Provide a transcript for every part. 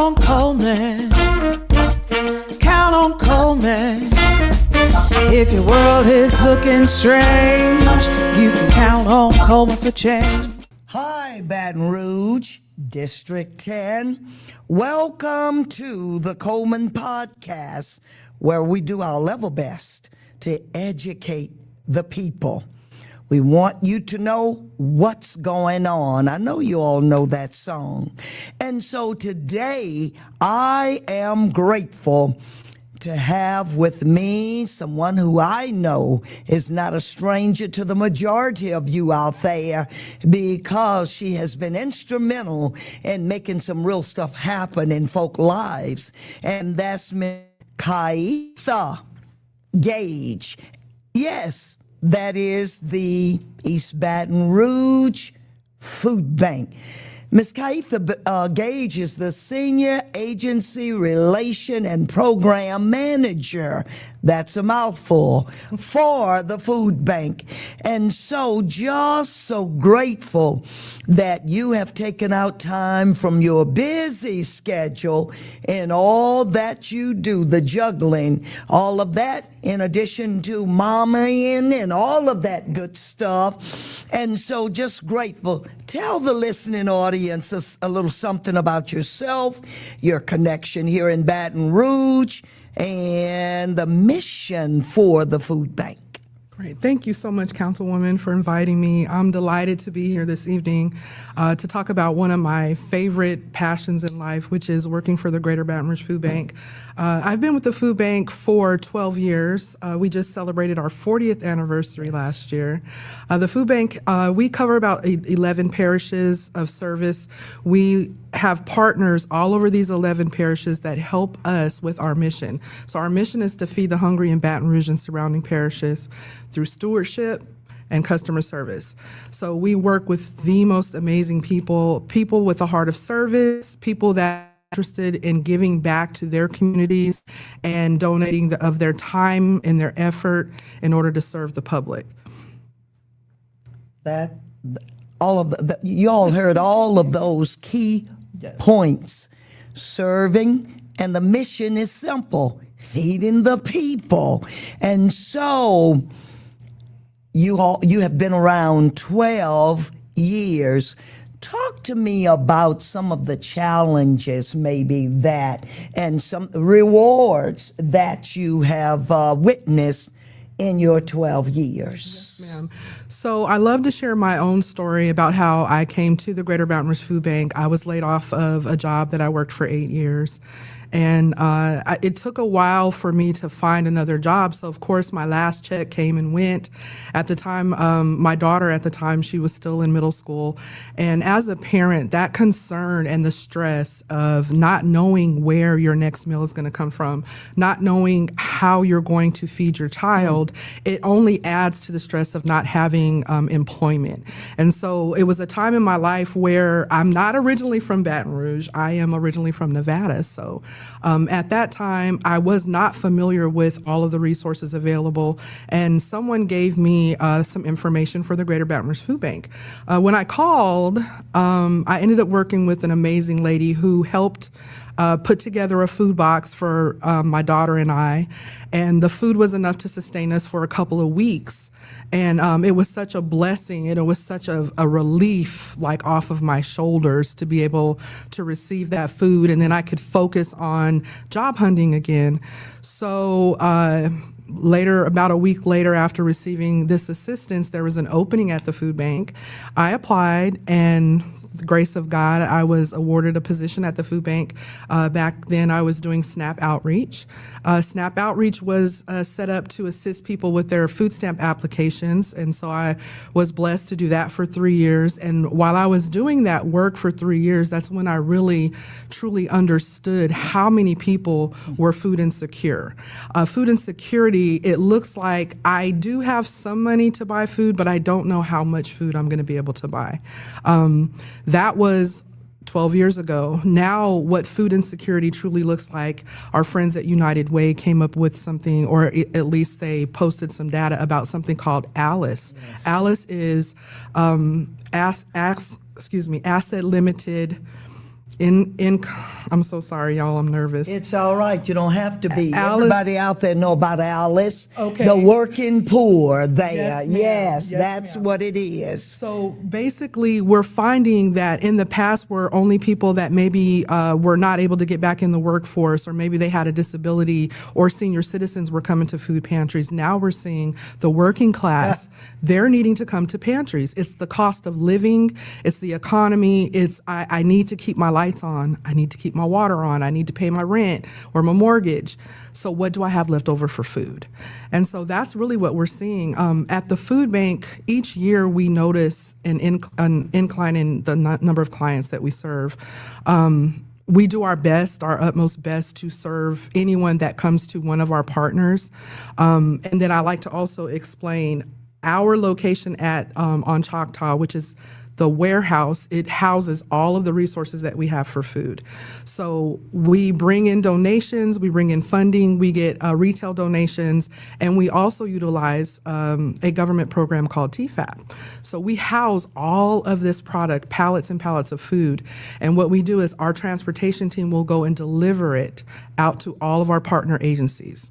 on Coleman. Count on Coleman. If your world is looking strange, you can count on Coleman for change. Hi, Baton Rouge, District 10. Welcome to the Coleman Podcast, where we do our level best to educate the people. We want you to know what's going on. I know you all know that song. And so today, I am grateful to have with me someone who I know is not a stranger to the majority of you out there, because she has been instrumental in making some real stuff happen in folk lives. And that's Miss KiEtha Cage. Yes, that is the East Baton Rouge Food Bank. Ms. KiEtha Gage is the Senior Agency Relation and Program Manager. That's a mouthful, for the food bank. And so just so grateful that you have taken out time from your busy schedule and all that you do, the juggling, all of that, in addition to momming and all of that good stuff. And so just grateful. Tell the listening audience a little something about yourself, your connection here in Baton Rouge, and the mission for the food bank. Great. Thank you so much, Councilwoman, for inviting me. I'm delighted to be here this evening to talk about one of my favorite passions in life, which is working for the Greater Baton Rouge Food Bank. I've been with the food bank for 12 years. We just celebrated our 40th anniversary last year. The food bank, we cover about 11 parishes of service. We have partners all over these 11 parishes that help us with our mission. So our mission is to feed the hungry in Baton Rouge and surrounding parishes through stewardship and customer service. So we work with the most amazing people with a heart of service, people that are interested in giving back to their communities and donating of their time and their effort in order to serve the public. You all heard all of those key points. Serving, and the mission is simple: feeding the people. And so you have been around 12 years. Talk to me about some of the challenges maybe that, and some rewards that you have witnessed in your 12 years. Yes, ma'am. So I love to share my own story about how I came to the Greater Baton Rouge Food Bank. I was laid off of a job that I worked for 8 years. And it took a while for me to find another job. So, of course, my last check came and went. At the time, my daughter at the time, she was still in middle school. And as a parent, that concern and the stress of not knowing where your next meal is going to come from, not knowing how you're going to feed your child, it only adds to the stress of not having employment. And so it was a time in my life where I'm not originally from Baton Rouge. I am originally from Nevada. So at that time, I was not familiar with all of the resources available, and someone gave me some information for the Greater Baton Rouge Food Bank. When I called, I ended up working with an amazing lady who helped put together a food box for my daughter and I, and the food was enough to sustain us for a couple of weeks. And it was such a blessing, and it was such a relief, like, off of my shoulders to be able to receive that food, and then I could focus on job hunting again. So later, about a week later, after receiving this assistance, there was an opening at the food bank. I applied, and the grace of God, I was awarded a position at the food bank. Back then, I was doing SNAP Outreach. SNAP Outreach was set up to assist people with their food stamp applications, and so I was blessed to do that for 3 years. And while I was doing that work for 3 years, that's when I really, truly understood how many people were food insecure. Food insecurity, it looks like I do have some money to buy food, but I don't know how much food I'm going to be able to buy. That was 12 years ago. Now, what food insecurity truly looks like, our friends at United Way came up with something, or at least they posted some data about something called ALICE. Yes. ALICE is asset limited I'm so sorry, y'all. I'm nervous. It's all right. You don't have to be. Alice- Everybody out there know about Alice. Okay. The working poor there. Yes, ma'am. Yes, Yes, that's ma'am. what it is. So basically, we're finding that in the past were only people that maybe were not able to get back in the workforce, or maybe they had a disability, or senior citizens were coming to food pantries. Now we're seeing the working class, they're needing to come to pantries. It's the cost of living, it's the economy, it's I need to keep my lights on, I need to keep my water on, I need to pay my rent or my mortgage. So what do I have left over for food? And so that's really what we're seeing. At the food bank, each year we notice an incline in the number of clients that we serve. We do our best, our utmost best, to serve anyone that comes to one of our partners. And then I like to also explain our location at on Choctaw, which is the warehouse. It houses all of the resources that we have for food. So we bring in donations, we bring in funding, we get retail donations, and we also utilize a government program called TFAP. So we house all of this product, pallets and pallets of food, and what we do is our transportation team will go and deliver it out to all of our partner agencies.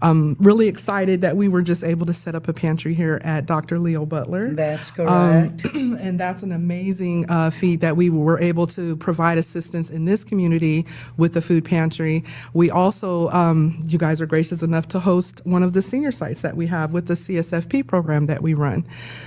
I'm really excited that we were just able to set up a pantry here at Dr. Leo Butler. That's correct. And that's an amazing feat that we were able to provide assistance in this community with the food pantry. We also, you guys are gracious enough to host one of the senior sites that we have with the CSFP program that we run.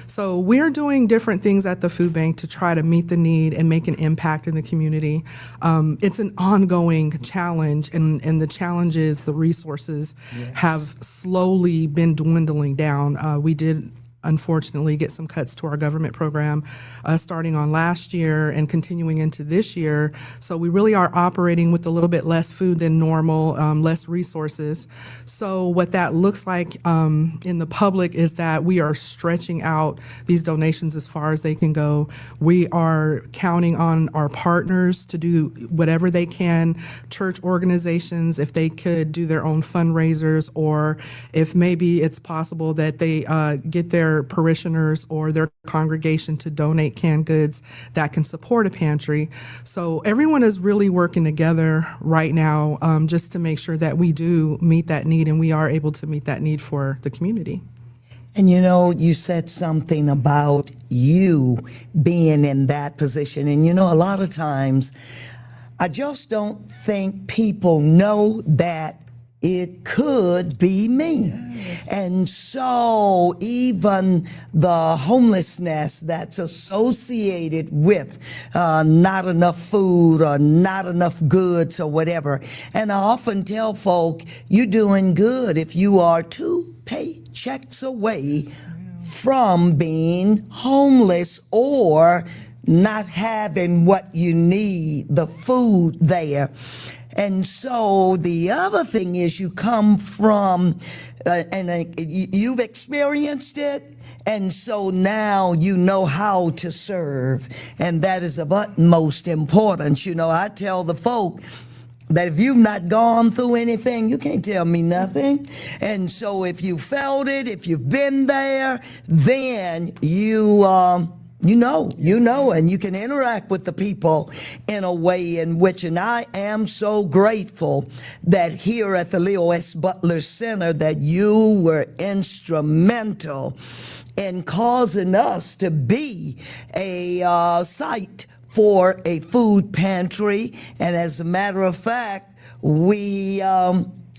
So we're doing different things at the food bank to try to meet the need and make an impact in the community. It's an ongoing challenge, and the challenge is the resources have slowly been dwindling down. We did unfortunately get some cuts to our government program starting on last year and continuing into this year. So we really are operating with a little bit less food than normal, less resources. So what that looks like in the public is that we are stretching out these donations as far as they can go. We are counting on our partners to do whatever they can, church organizations, if they could do their own fundraisers, or if maybe it's possible that they get their parishioners or their congregation to donate canned goods that can support a pantry. So everyone is really working together right now just to make sure that we do meet that need, and we are able to meet that need for the community. And you know, you said something about you being in that position. And you know, a lot of times, I just don't think people know that it could be me. Yes. And so even the homelessness that's associated with not enough food or not enough goods or whatever. And I often tell folk, you're doing good if you are 2 paychecks away from being homeless or not having what you need, the food there. And so the other thing is you come from, you've experienced it, and so now you know how to serve, and that is of utmost importance. You know, I tell the folk that if you've not gone through anything, you can't tell me nothing. And so if you felt it, if you've been there, then you know, and you can interact with the people in a way in which, and I am so grateful that here at the Leo S. Butler Center that you were instrumental in causing us to be a site for a food pantry. And as a matter of fact, we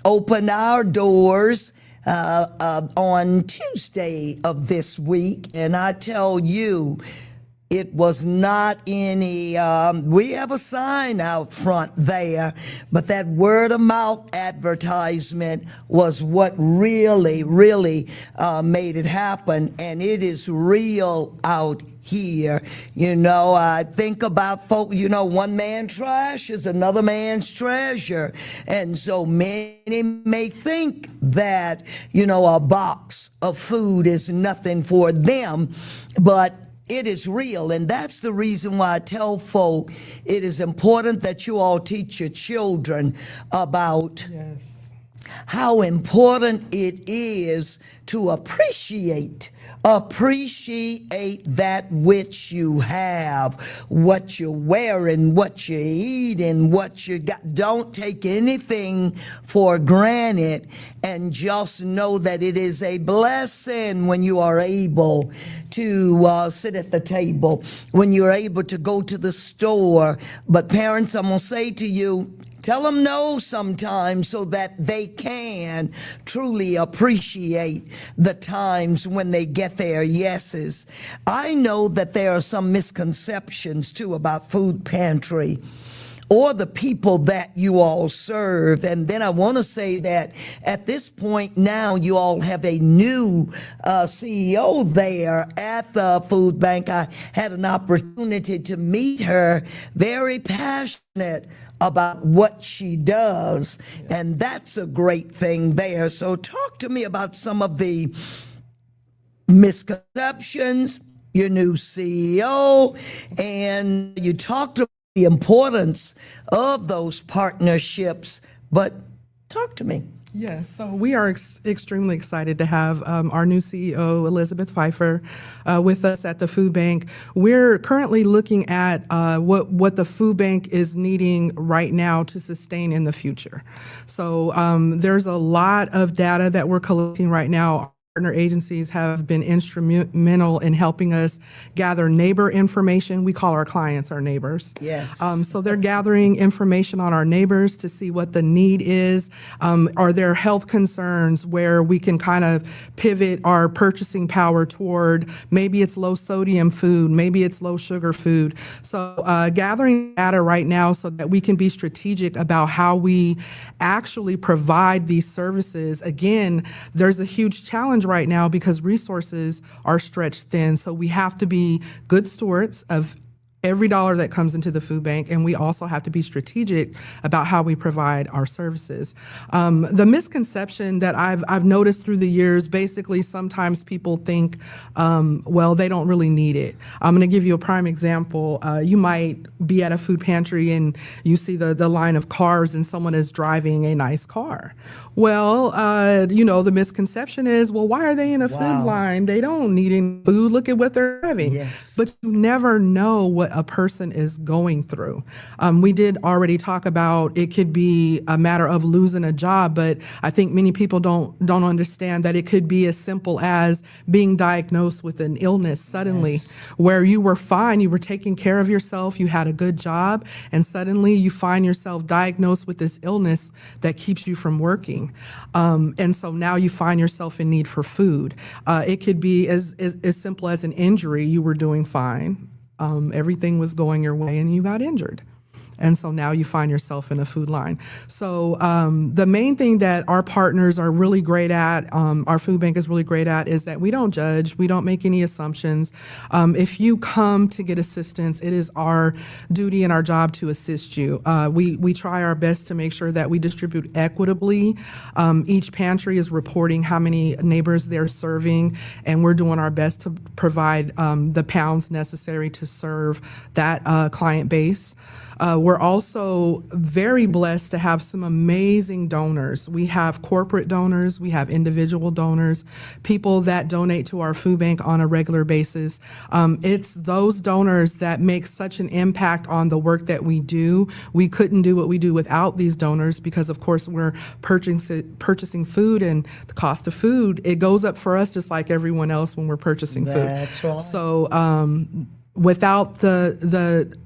opened our doors on Tuesday of this week, and I tell you, it was not any, we have a sign out front there, but that word of mouth advertisement was what really made it happen, and it is real out here. You know, I think about folk, you know, one man's trash is another man's treasure. And so many may think that, you know, a box of food is nothing for them, but it is real. And that's the reason why I tell folk it is important that you all teach your children about how important it is to appreciate that which you have, what you're wearing, what you're eating, what you got. Don't take anything for granted, and just know that it is a blessing when you are able to sit at the table, when you're able to go to the store. But parents, I'm going to say to you, tell them no sometimes so that they can truly appreciate the times when they get their yeses. I know that there are some misconceptions too about food pantry or the people that you all serve. And then I want to say that at this point now, you all have a new CEO there at the food bank. I had an opportunity to meet her, very passionate about what she does, and that's a great thing there. So talk to me about some of the misconceptions, your new CEO, and you talked about the importance of those partnerships, but talk to me. Yes, so we are extremely excited to have our new CEO, Elizabeth Pfeiffer, with us at the food bank. We're currently looking at what the food bank is needing right now to sustain in the future. So there's a lot of data that we're collecting right now. Partner agencies have been instrumental in helping us gather neighbor information. We call our clients our neighbors. Yes. So they're gathering information on our neighbors to see what the need is. Are there health concerns where we can kind of pivot our purchasing power toward maybe it's low sodium food, maybe it's low sugar food. So gathering data right now so that we can be strategic about how we actually provide these services. Again, there's a huge challenge right now because resources are stretched thin. So we have to be good stewards of every dollar that comes into the food bank, and we also have to be strategic about how we provide our services. The misconception that I've noticed through the years, basically sometimes people think, well, they don't really need it. I'm going to give you a prime example. You might be at a food pantry and you see the line of cars and someone is driving a nice car. Well, the misconception is, well, why are they in a food line? They don't need any food. Look at what they're having. Yes. But you never know what a person is going through. We did already talk about it could be a matter of losing a job, but I think many people don't understand that it could be as simple as being diagnosed with an illness suddenly, where you were fine, you were taking care of yourself, you had a good job, and suddenly you find yourself diagnosed with this illness that keeps you from working. And so now you find yourself in need for food. It could be as simple as an injury. You were doing fine. Everything was going your way and you got injured. And so now you find yourself in a food line. So the main thing that our partners are really great at, our food bank is really great at, is that we don't judge, we don't make any assumptions. If you come to get assistance, it is our duty and our job to assist you. We try our best to make sure that we distribute equitably. Each pantry is reporting how many neighbors they're serving, and we're doing our best to provide the pounds necessary to serve that client base. We're also very blessed to have some amazing donors. We have corporate donors, we have individual donors, people that donate to our food bank on a regular basis. It's those donors that make such an impact on the work that we do. We couldn't do what we do without these donors because, of course, we're purchasing food, and the cost of food, it goes up for us just like everyone else when we're purchasing food. That's right. So without the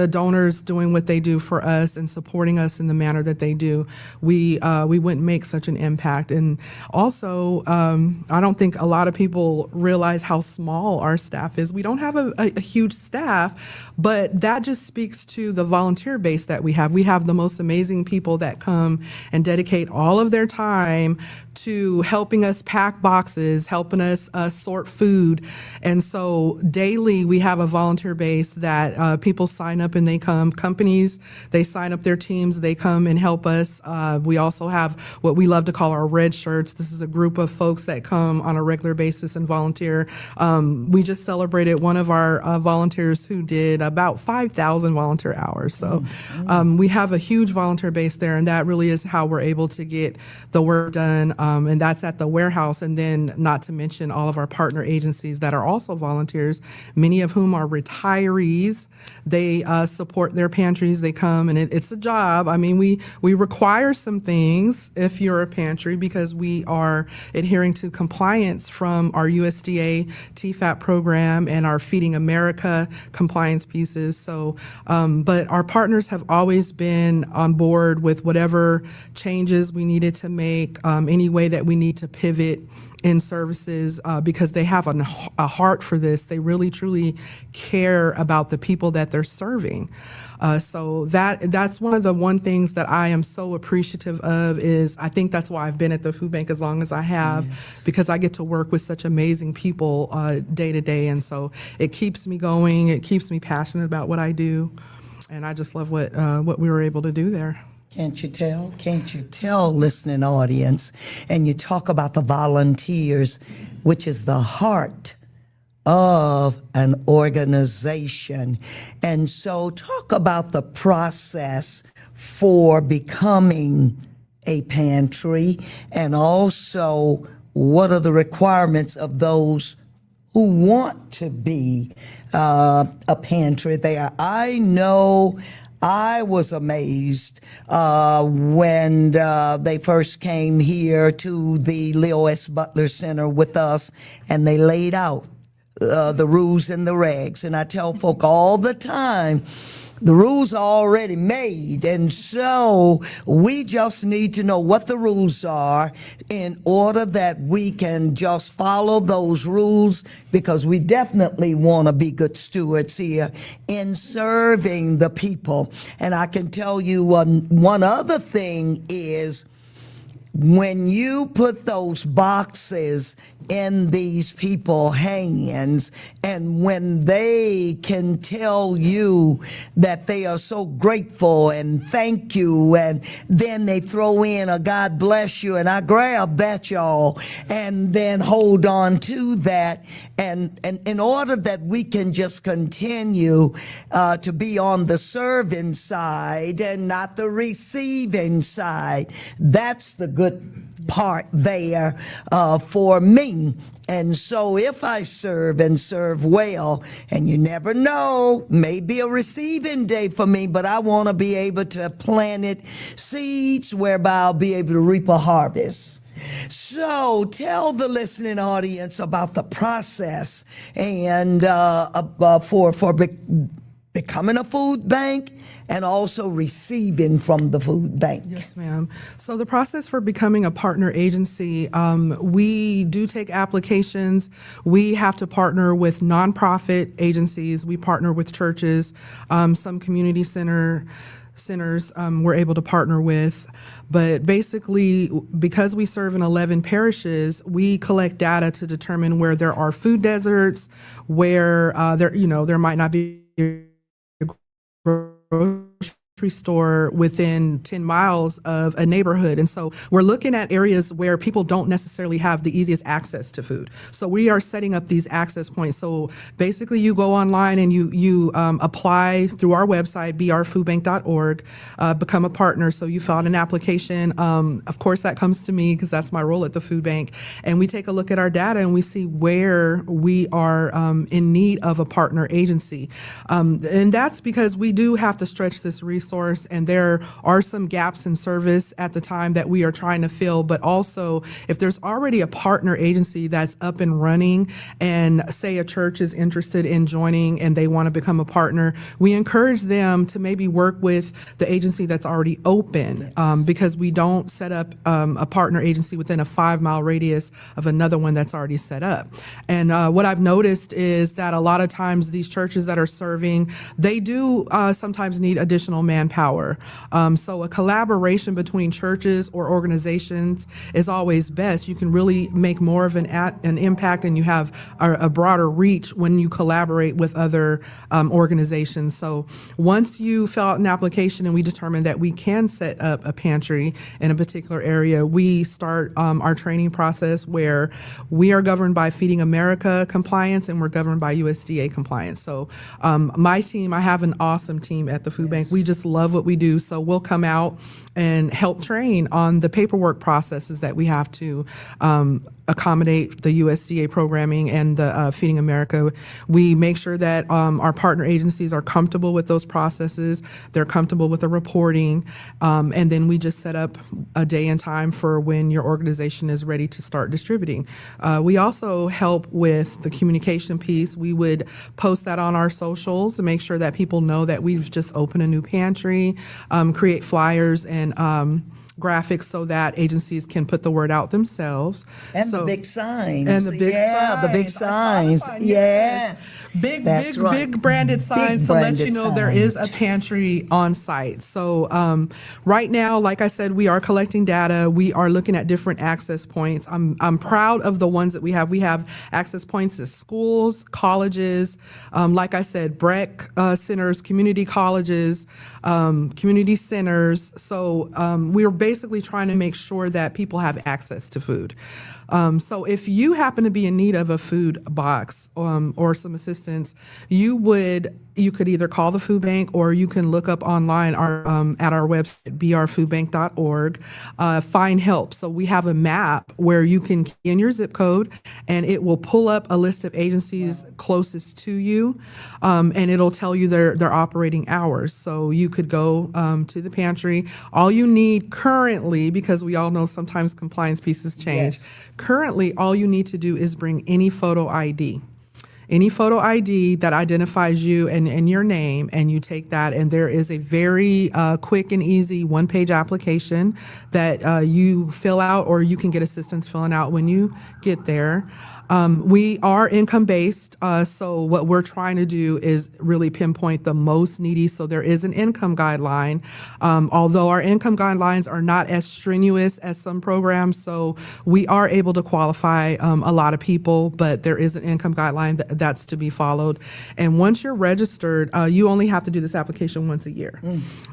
donors doing what they do for us and supporting us in the manner that they do, we wouldn't make such an impact. And also, I don't think a lot of people realize how small our staff is. We don't have a huge staff, but that just speaks to the volunteer base that we have. We have the most amazing people that come and dedicate all of their time to helping us pack boxes, helping us sort food. And so daily we have a volunteer base that people sign up and they come. Companies, they sign up their teams, they come and help us. We also have what we love to call our red shirts. This is a group of folks that come on a regular basis and volunteer. We just celebrated one of our volunteers who did about 5,000 volunteer hours. So we have a huge volunteer base there, and that really is how we're able to get the work done. And that's at the warehouse, and then not to mention all of our partner agencies that are also volunteers, many of whom are retirees. They support their pantries. They come, and it's a job. I mean, we require some things if you're a pantry because we are adhering to compliance from our USDA TFAP program and our Feeding America compliance pieces. So, but our partners have always been on board with whatever changes we needed to make, any way that we need to pivot in services because they have a heart for this. They really, truly care about the people that they're serving. So that's one things that I am so appreciative of is I think that's why I've been at the food bank as long as I have, because I get to work with such amazing people day to day. And so it keeps me going. It keeps me passionate about what I do. And I just love what we were able to do there. Can't you tell? Can't you tell, listening audience? And you talk about the volunteers, which is the heart of an organization. And so talk about the process for becoming a pantry, and also what are the requirements of those who want to be a pantry there. I know I was amazed when they first came here to the Leo S. Butler Center with us, and they laid out the rules and the regs. And I tell folk all the time, the rules are already made, and so we just need to know what the rules are in order that we can just follow those rules, because we definitely want to be good stewards here in serving the people. And I can tell you one other thing is, when you put those boxes in these people's hands, and when they can tell you that they are so grateful and thank you, and then they throw in a God bless you, and I grab that, y'all, and then hold on to that, and in order that we can just continue to be on the serving side and not the receiving side. That's the good part there for me. And so if I serve and serve well, and you never know, maybe a receiving day for me, but I want to be able to plant seeds whereby I'll be able to reap a harvest. So tell the listening audience about the process and for becoming a food bank and also receiving from the food bank. Yes, ma'am. So the process for becoming a partner agency, we do take applications. We have to partner with nonprofit agencies. We partner with churches, some community centers we're able to partner with. But basically, because we serve in 11 parishes, we collect data to determine where there are food deserts, where there might not be grocery store within 10 miles of a neighborhood. And so we're looking at areas where people don't necessarily have the easiest access to food. So we are setting up these access points. So basically you go online and you apply through our website, brfoodbank.org, become a partner. So you fill out an application. Of course, that comes to me because that's my role at the food bank. And we take a look at our data and we see where we are in need of a partner agency. And that's because we do have to stretch this resource, and there are some gaps in service at the time that we are trying to fill. But also, if there's already a partner agency that's up and running, and say a church is interested in joining and they want to become a partner, we encourage them to maybe work with the agency that's already open, because we don't set up a partner agency within a 5-mile radius of another one that's already set up. And what I've noticed is that a lot of times these churches that are serving, they do sometimes need additional manpower. So a collaboration between churches or organizations is always best. You can really make more of an impact, and you have a broader reach when you collaborate with other organizations. So once you fill out an application and we determine that we can set up a pantry in a particular area, we start our training process where we are governed by Feeding America compliance and we're governed by USDA compliance. So my team, I have an awesome team at the food bank. We just love what we do. So we'll come out and help train on the paperwork processes that we have to accommodate the USDA programming and the Feeding America. We make sure that our partner agencies are comfortable with those processes. They're comfortable with the reporting. And then we just set up a day and time for when your organization is ready to start distributing. We also help with the communication piece. We would post that on our socials to make sure that people know that we've just opened a new pantry, create flyers and graphics so that agencies can put the word out themselves. And the big signs. And the big signs. the big signs. Sign, Yes. Big branded signs to let you know there is a pantry on site. So right now, like I said, we are collecting data. We are looking at different access points. I'm proud of the ones that we have. We have access points at schools, colleges, like I said, BREC centers, community colleges, community centers. So we're basically trying to make sure that people have access to food. So if you happen to be in need of a food box or some assistance, you could either call the food bank or you can look up online at our website, brfoodbank.org, find help. So we have a map where you can key in your zip code and it will pull up a list of agencies closest to you, and it'll tell you their operating hours. So you could go to the pantry. All you need currently, because we all know sometimes compliance pieces change, currently all you need to do is bring any photo ID. Any photo ID that identifies you and your name, and you take that, and there is a very quick and easy one-page application that you fill out, or you can get assistance filling out when you get there. We are income-based, so what we're trying to do is really pinpoint the most needy, so there is an income guideline, although our income guidelines are not as strenuous as some programs, so we are able to qualify a lot of people, but there is an income guideline that's to be followed. And once you're registered, you only have to do this application once a year.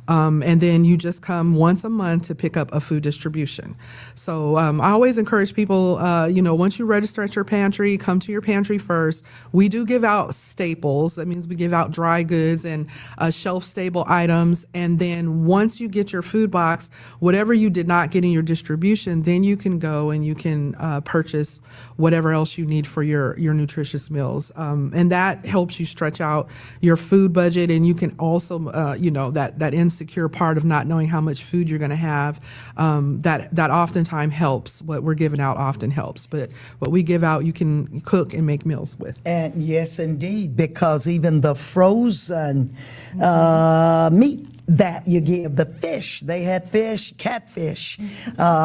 And then you just come once a month to pick up a food distribution. So I always encourage people, once you register at your pantry, come to your pantry first. We do give out staples. That means we give out dry goods and shelf-stable items. And then once you get your food box, whatever you did not get in your distribution, then you can go and you can purchase whatever else you need for your nutritious meals. And that helps you stretch out your food budget. And you can also, that insecure part of not knowing how much food you're going to have, that oftentimes helps. What we're giving out often helps. But what we give out, you can cook and make meals with. And yes, indeed, because even the frozen meat that you give, the fish, they had fish, catfish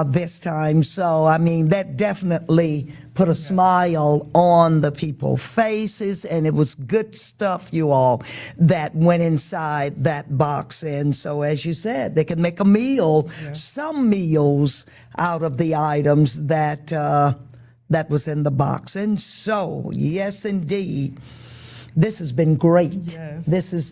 this time. So, I mean, that definitely put a smile on the people's faces, and it was good stuff, you all, that went inside that box. And so, as you said, they could make a meal, some meals out of the items that was in the box. And so, yes, indeed, this has been great. Yes.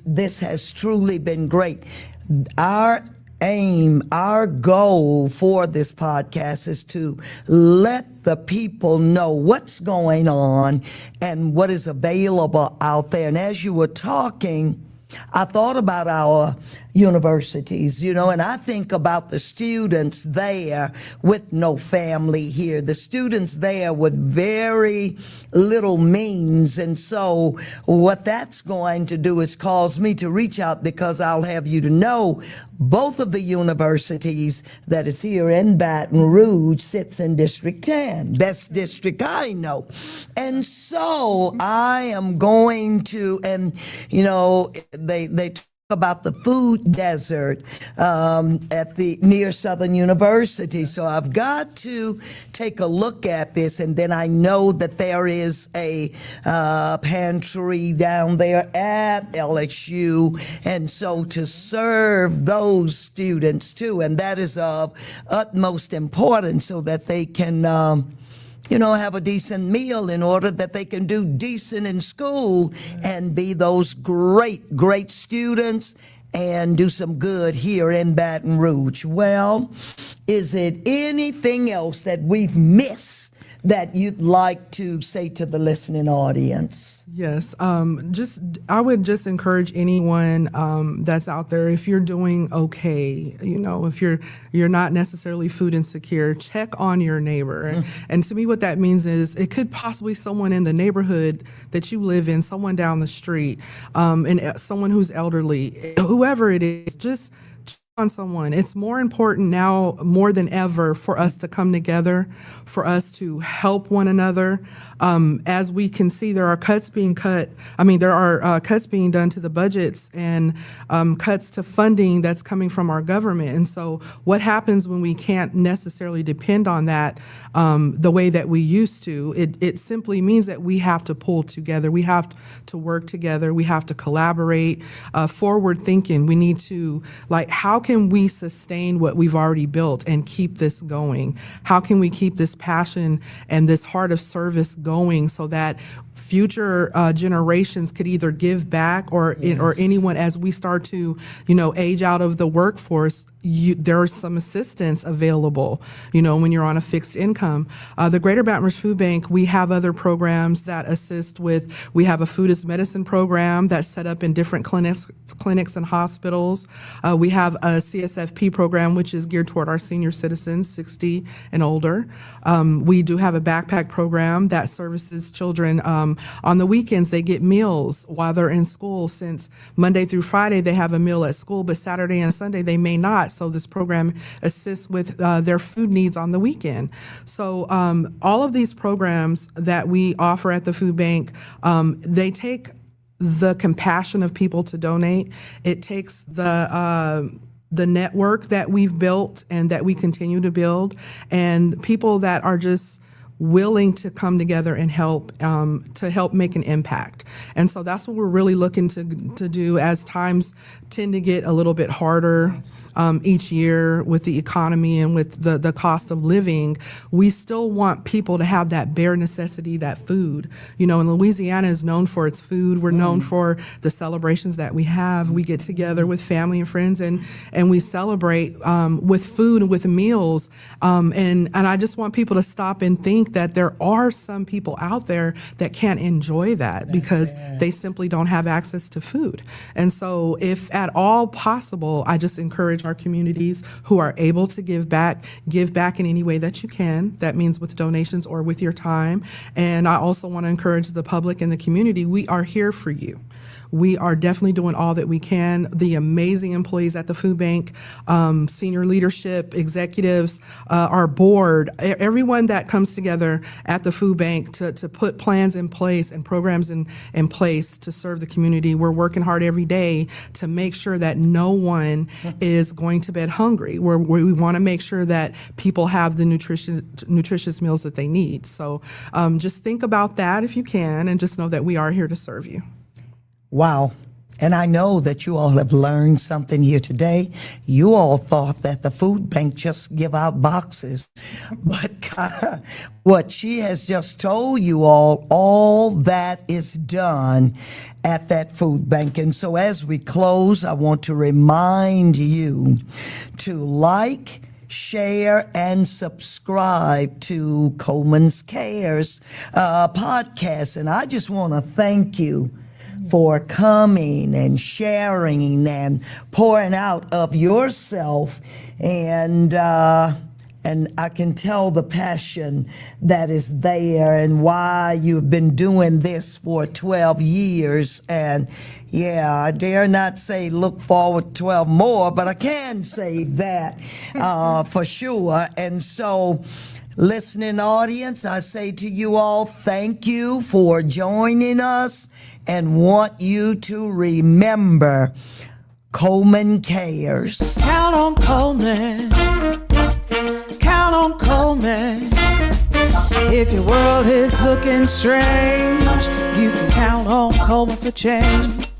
This has truly been great. Our aim, our goal for this podcast is to let the people know what's going on and what is available out there. And as you were talking, I thought about our universities, and I think about the students there with no family here, the students there with very little means. And so what that's going to do is cause me to reach out, because I'll have you to know both of the universities that is here in Baton Rouge sits in District 10, best district I know. And so I am going to, and they about the food desert at the near Southern University. So I've got to take a look at this, and then I know that there is a pantry down there at LSU, and so to serve those students too, and that is of utmost importance so that they can have a decent meal in order that they can do decent in school and be those great, great students and do some good here in Baton Rouge. Well, is it anything else that we've missed that you'd like to say to the listening audience? Yes, I would just encourage anyone that's out there, if you're doing okay, if you're not necessarily food insecure, check on your neighbor. And to me, what that means is it could possibly someone in the neighborhood that you live in, someone down the street, and someone who's elderly, whoever it is, just on someone. It's more important now more than ever for us to come together, for us to help one another. As we can see, there are cuts being done to the budgets and cuts to funding that's coming from our government. And so what happens when we can't necessarily depend on that the way that we used to? It simply means that we have to pull together. We have to work together. We have to collaborate, forward thinking. We need to, how can we sustain what we've already built and keep this going? How can we keep this passion and this heart of service going so that future generations could either give back or anyone, as we start to, age out of the workforce, there's some assistance available, when you're on a fixed income. The Greater Baton Rouge Food Bank, we have other programs that assist with, we have a food as medicine program that's set up in different clinics and hospitals. We have a CSFP program, which is geared toward our senior citizens, 60 and older. We do have a backpack program that services children. On the weekends, they get meals while they're in school. Since Monday through Friday, they have a meal at school, but Saturday and Sunday, they may not. So this program assists with their food needs on the weekend. So all of these programs that we offer at the food bank, they take the compassion of people to donate. It takes the network that we've built and that we continue to build, and people that are just willing to come together and help make an impact. And so that's what we're really looking to do as times tend to get a little bit harder each year with the economy and with the cost of living. We still want people to have that bare necessity, that food. And Louisiana is known for its food. We're known for the celebrations that we have. We get together with family and friends and we celebrate with food and with meals. And I just want people to stop and think that there are some people out there that can't enjoy that because they simply don't have access to food. And so if at all possible, I just encourage our communities who are able to give back in any way that you can. That means with donations or with your time. And I also want to encourage the public and the community, we are here for you. We are definitely doing all that we can. The amazing employees at the food bank, senior leadership, executives, our board, everyone that comes together at the food bank to put plans in place and programs in place to serve the community. We're working hard every day to make sure that no one is going to bed hungry. We want to make sure that people have the nutritious meals that they need. So just think about that if you can, and just know that we are here to serve you. Wow. And I know that you all have learned something here today. You all thought that the food bank just give out boxes. But what she has just told you all that is done at that food bank. And so as we close, I want to remind you to like, share, and subscribe to Coleman's Cares podcast. And I just want to thank you for coming and sharing and pouring out of yourself, and I can tell the passion that is there and why you've been doing this for 12 years. And yeah, I dare not say look forward to 12 more, but I can say that for sure. And so, listening audience, I say to you all, thank you for joining us, and want you to remember, Coleman cares. Count on Coleman. Count on Coleman. If your world is looking strange, you can count on Coleman for change.